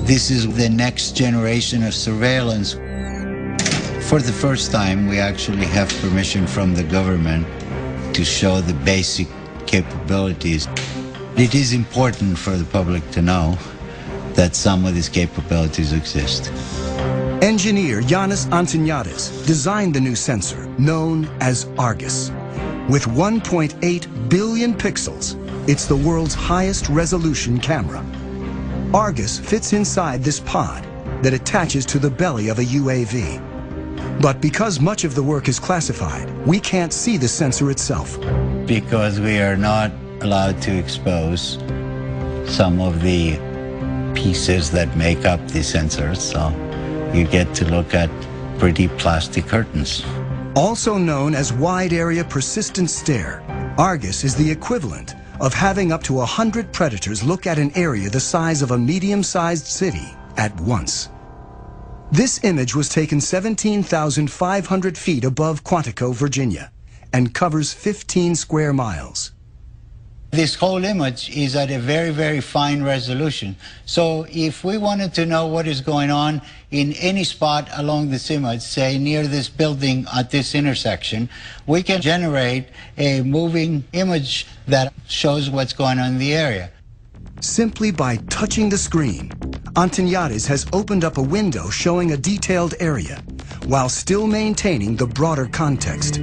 This is the next generation of surveillance. For the first time, we actually have permission from the government to show the basic capabilities. It is important for the public to know that some of these capabilities exist. Engineer Yanis Antoniadis designed the new sensor, known as Argus. With 1.8 billion pixels, it's the world's highest resolution camera. Argus fits inside this pod that attaches to the belly of a UAV. But because much of the work is classified, we can't see the sensor itself. Because we are not allowed to expose some of the pieces that make up the sensors, so you get to look at pretty plastic curtains. Also known as Wide Area Persistent Stare, Argus is the equivalent of having up to 100 predators look at an area the size of a medium-sized city at once. This image was taken 17,500 feet above Quantico, Virginia, and covers 15 square miles. This whole image is at a very, very fine resolution. So if we wanted to know what is going on in any spot along this image, say near this building at this intersection, we can generate a moving image that shows what's going on in the area. Simply by touching the screen, Antoniadis has opened up a window showing a detailed area, while still maintaining the broader context.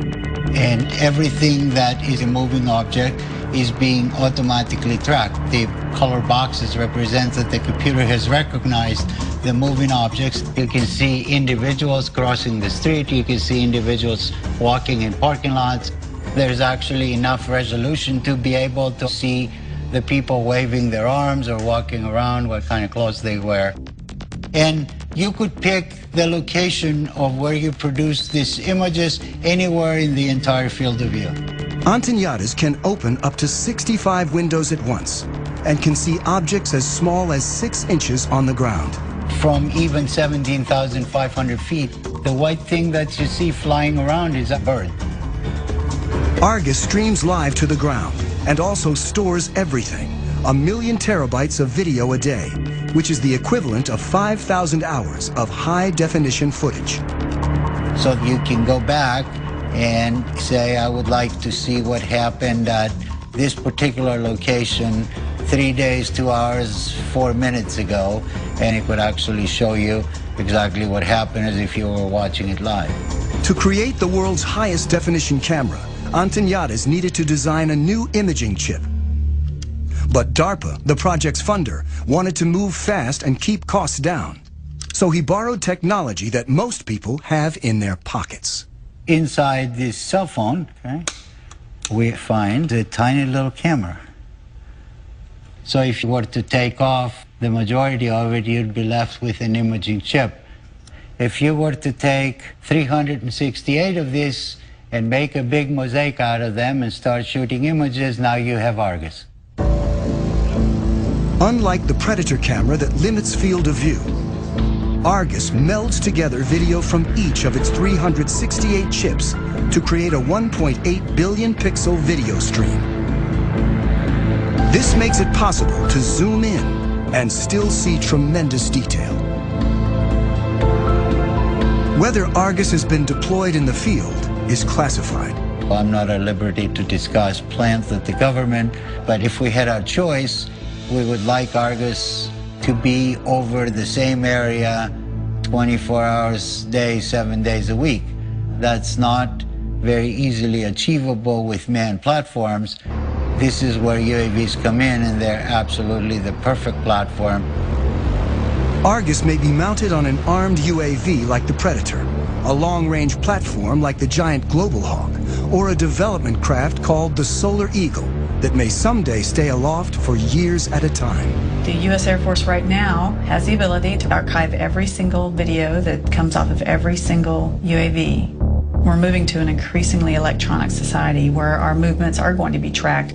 And everything that is a moving object is being automatically tracked. The color boxes represent that the computer has recognized the moving objects. You can see individuals crossing the street. You can see individuals walking in parking lots. There's actually enough resolution to be able to see the people waving their arms or walking around, what kind of clothes they wear. And you could pick the location of where you produce these images anywhere in the entire field of view. Antoniadis can open up to 65 windows at once and can see objects as small as 6 inches on the ground. From even 17,500 feet, the white thing that you see flying around is a bird. Argus streams live to the ground and also stores everything, 1 million terabytes of video a day, which is the equivalent of 5,000 hours of high-definition footage. So you can go back and say, I would like to see what happened at this particular location 3 days, 2 hours, 4 minutes ago, and it would actually show you exactly what happened as if you were watching it live. To create the world's highest definition camera, Antoniadis needed to design a new imaging chip. But DARPA, the project's funder, wanted to move fast and keep costs down. So he borrowed technology that most people have in their pockets. Inside this cell phone, we find a tiny little camera. So if you were to take off the majority of it, you'd be left with an imaging chip. If you were to take 368 of these and make a big mosaic out of them and start shooting images, now you have Argus. Unlike the Predator camera that limits field of view, Argus melds together video from each of its 368 chips to create a 1.8 billion pixel video stream. This makes it possible to zoom in and still see tremendous detail. Whether Argus has been deployed in the field is classified. I'm not at liberty to discuss plans of the government, but if we had our choice, we would like Argus to be over the same area 24 hours a day, 7 days a week. That's not very easily achievable with manned platforms. This is where UAVs come in, and they're absolutely the perfect platform. Argus may be mounted on an armed UAV like the Predator, a long-range platform like the giant Global Hawk, or a development craft called the Solar Eagle that may someday stay aloft for years at a time. The U.S. Air Force right now has the ability to archive every single video that comes off of every single UAV. We're moving to an increasingly electronic society where our movements are going to be tracked.